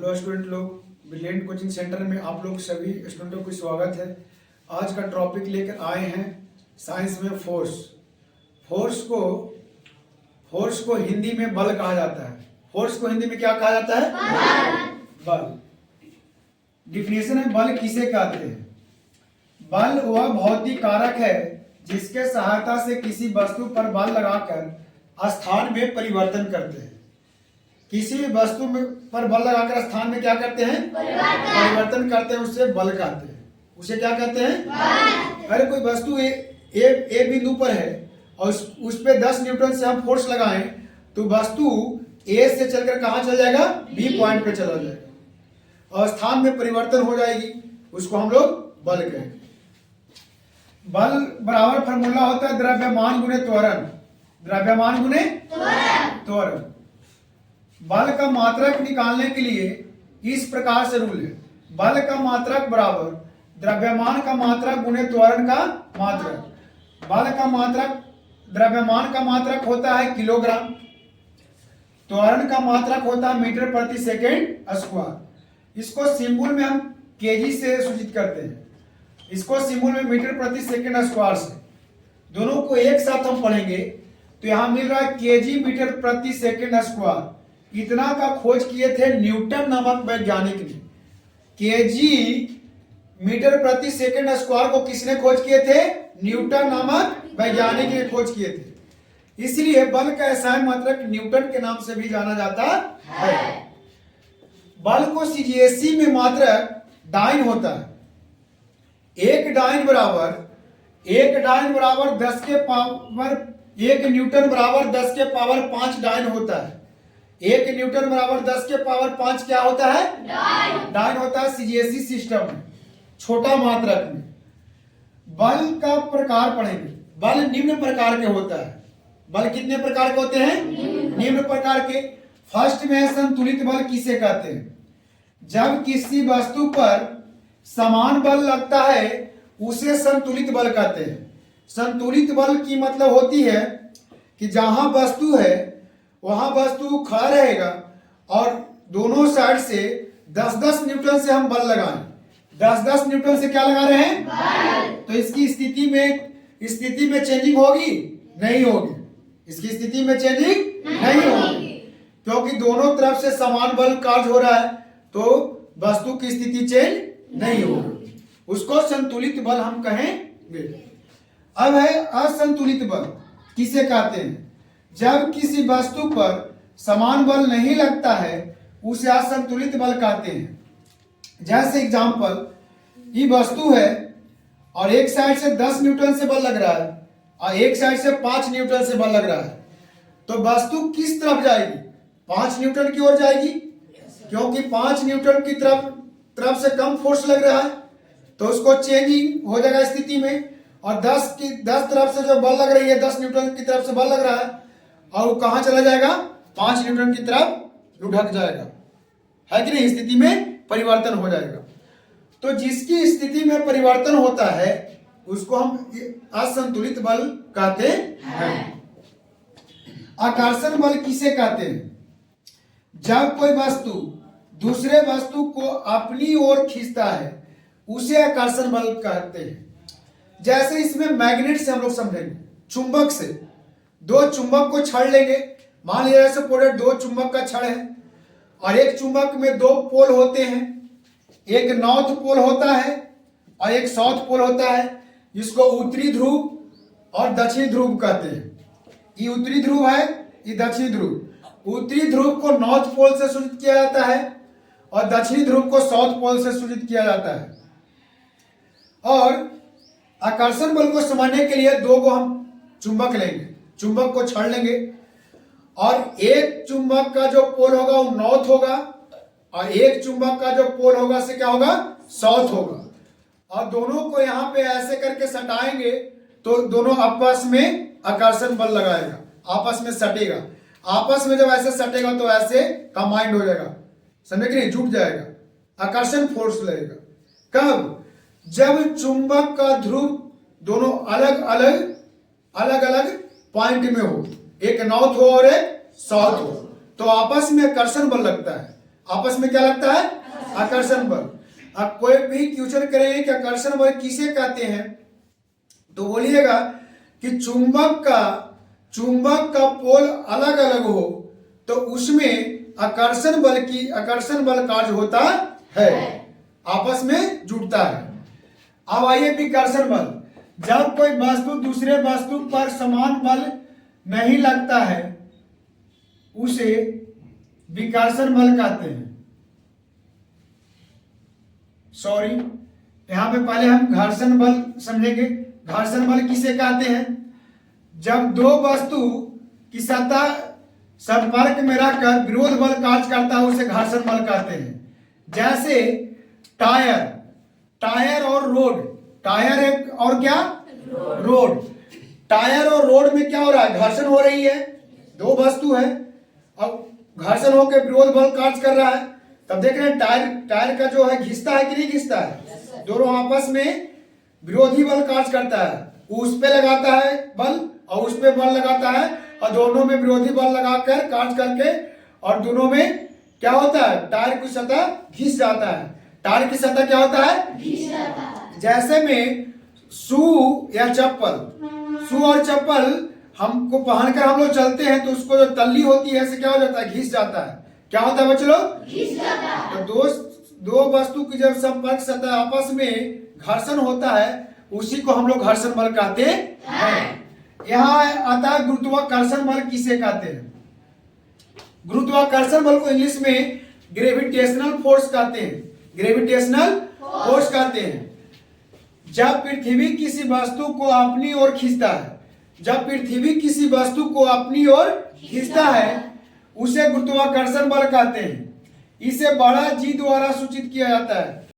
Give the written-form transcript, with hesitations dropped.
Hello student लोग, brilliant coaching centre में आप लोग सभी स्टूडेंटों को स्वागत है। आज का टॉपिक लेकर आए हैं साइंस में फोर्स। फोर्स को हिंदी में बल कहा जाता है। फोर्स को हिंदी में क्या कहा जाता है? बल। डिफिनेशन है, बल किसे कहते हैं? बल वह भौतिक कारक है जिसके सहायता से किसी वस्तु पर बल लगाकर स्थान में परिवर्तन करते हैं। किसी भी वस्तु में पर बल लगाकर स्थान में क्या करते हैं? परिवर्तन करते हैं, उससे बल कहते हैं। उसे क्या कहते हैं? अरे कोई वस्तु ए बिंदु पर है और उस पे 10 न्यूटन से हम फोर्स लगाएं तो वस्तु ए से चलकर कहाँ चला जाएगा? बी पॉइंट पे चला जाएगा और स्थान में परिवर्तन हो जाएगी, उसको हम लोग बल कहेंगे। बल बराबर फॉर्मूला होता है द्रव्यमान गुणे त्वरण। द्रव्यमान गुणे त्वरण। बल का मात्रक निकालने के लिए इस प्रकार से रूल है, बल का मात्रक बराबर द्रव्यमान का मात्रक गुणे त्वरण का मात्रक। बल का मात्रक द्रव्यमान का मात्रक होता है किलोग्राम, त्वरण का मात्रक होता है मीटर प्रति सेकेंड स्क्वायर। इसको सिंबल में हम केजी से सूचित करते हैं, इसको सिंबल में मीटर प्रति सेकेंड स्क्वायर से। दोनों को एक साथ हम पढ़ेंगे तो यहां मिल रहा है केजी मीटर प्रति सेकेंड स्क्वायर। इतना का खोज किए थे न्यूटन नामक वैज्ञानिक ने। केजी मीटर प्रति सेकेंड स्क्वायर को किसने खोज किए थे? न्यूटन नामक वैज्ञानिक ने खोज किए थे। इसलिए बल का एसआई मात्रक न्यूटन के नाम से भी जाना जाता है। बल को सीजीएसई में मात्रक डाइन होता है। एक डाइन बराबर 10 के पावर 1 न्यूटन बराबर 10 के पावर 5 डाइन होता है। 1 न्यूटन बराबर 10 के पावर 5 क्या होता है? डाइन होता है सीजीएसई सिस्टम में, छोटा मात्रक में। बल का प्रकार पढ़ेंगे। बल निम्न प्रकार के होता है। बल कितने प्रकार के होते हैं? निम्न प्रकार के। फर्स्ट में है संतुलित बल। किसे कहते हैं? जब किसी वस्तु पर समान बल लगता है उसे संतुलित बल कहते हैं। संतुलित बल की मतलब होती है कि जहां वस्तु है वहां वस्तु खड़ा रहेगा और दोनों साइड से 10-10 न्यूटन से हम बल लगाएं। 10-10 न्यूटन से क्या लगा रहे हैं? बल। तो इसकी स्थिति में चेंजिंग होगी? नहीं होगी। इसकी स्थिति में चेंजिंग नहीं होगी क्योंकि दोनों तरफ से समान बल कार्य हो रहा है, तो वस्तु की स्थिति चेंज नहीं होगी। उसको संतुलित बल हम कहेंगे। अब है असंतुलित बल। किसे कहते हैं? जब किसी वस्तु पर समान बल नहीं लगता है उसे असंतुलित बल कहते हैं। जैसे एग्जांपल, ये वस्तु है और एक साइड से 10 न्यूटन से बल लग रहा है और एक साइड से 5 न्यूटन से बल लग रहा है, तो वस्तु किस तरफ जाएगी? 5 न्यूटन की ओर जाएगी क्योंकि 5 न्यूटन की तरफ से कम फोर्स लग रहा है, तो उसको चेंजिंग हो जाएगा स्थिति में। और 10 तरफ से जो बल लग रही है, 10 न्यूटन की तरफ से बल लग रहा है और वो कहां चला जाएगा? 5 न्यूटन की तरफ लुढ़क जाएगा, है कि नहीं? स्थिति में परिवर्तन हो जाएगा। तो जिसकी स्थिति में परिवर्तन होता है उसको हम असंतुलित बल कहते हैं। आकर्षण बल किसे कहते हैं? जब कोई वस्तु दूसरे वस्तु को अपनी ओर खींचता है उसे आकर्षण बल कहते हैं। जैसे इसमें मैग्नेट से हम लोग समझेंगे, चुंबक से। 2 चुंबक को छड़ लेंगे। मान लिया सपोर्टेड 2 चुंबक का छड़ है और एक चुंबक में 2 पोल होते हैं। एक नॉर्थ पोल होता है और एक साउथ पोल होता है, जिसको उत्तरी ध्रुव और दक्षिणी ध्रुव कहते हैं। ये उत्तरी ध्रुव है, ये दक्षिणी ध्रुव। उत्तरी ध्रुव को नॉर्थ पोल से सूचित किया जाता है और दक्षिणी ध्रुव को साउथ पोल से सूचित किया जाता है। और आकर्षण बल को समझने के लिए 2 को हम चुंबक लेंगे, चुंबक को छड़ लेंगे और एक चुंबक का जो पोल होगा वो नॉर्थ होगा और एक चुंबक का जो पोल होगा से क्या होगा? साउथ होगा। और दोनों को यहाँ पे ऐसे करके सटाएंगे तो दोनों आपस में आकर्षण बल लगाएगा, आपस में सटेगा। आपस में जब ऐसे सटेगा तो ऐसे कंबाइंड हो जाएगा, समझे कि नहीं? जुट जाएगा, आकर्षण फोर्स लगेगा। कब? जब चुंबक का ध्रुव दोनों अलग अलग पॉइंट में हो, एक नॉर्थ हो और एक साउथ हो, तो आपस में आकर्षण बल लगता है। आपस में क्या लगता है? आकर्षण बल। अब कोई भी क्वेश्चन करेंगे कि आकर्षण बल किसे कहते हैं, तो बोलिएगा कि चुंबक का पोल अलग अलग हो तो उसमें आकर्षण बल कार्य होता है, आपस में जुड़ता है। अब आइए विकर्षण बल। जब कोई वस्तु दूसरे वस्तु पर समान बल नहीं लगता है उसे विकर्षण बल कहते हैं। सॉरी, यहां पे पहले हम घर्षण बल समझेंगे। घर्षण बल किसे कहते हैं? जब दो वस्तु की सतह संपर्क में रहकर विरोध बल कार्य करता है उसे घर्षण बल कहते हैं। जैसे टायर और रोड, टायर एक और क्या? रोड। टायर और रोड में क्या हो रहा है? घर्षण हो रही है, दो वस्तु है, अब घर्षण होकर विरोध बल कार्य कर रहा है। तब देख रहे हैं टायर का जो है घिसता है कि नहीं घिसता है? दोनों आपस में विरोधी बल कार्य करता है, उस पे लगाता है बल और उस पे बल लगाता है और दोनों में विरोधी बल लगाकर कार्य करके और दोनों में क्या होता है? टायर की सतह घिस जाता है। टायर की सतह क्या होता है? घिस जाता है। जैसे में शू या चप्पल, शू और चप्पल हमको पहनकर हम लोग चलते हैं तो उसको जो तल्ली होती है ऐसे क्या हो जाता है? घिस जाता है। क्या होता है बच्चे लोग? घिस जाता है। तो दो वस्तु की जब संपर्क सतह आपस में घर्षण होता है उसी को हम लोग घर्षण बल कहते हैं। यहाँ आता है गुरुत्वाकर्षण बल किसे कहते हैं? गुरुत्वाकर्षण बल को इंग्लिश में ग्रेविटेशनल फोर्स कहते हैं। ग्रेविटेशनल फोर्स कहते हैं। जब पृथ्वी किसी वस्तु को अपनी ओर खींचता है, जब पृथ्वी किसी वस्तु को अपनी ओर खींचता है उसे गुरुत्वाकर्षण बल कहते हैं। इसे बड़ा जी द्वारा सूचित किया जाता है।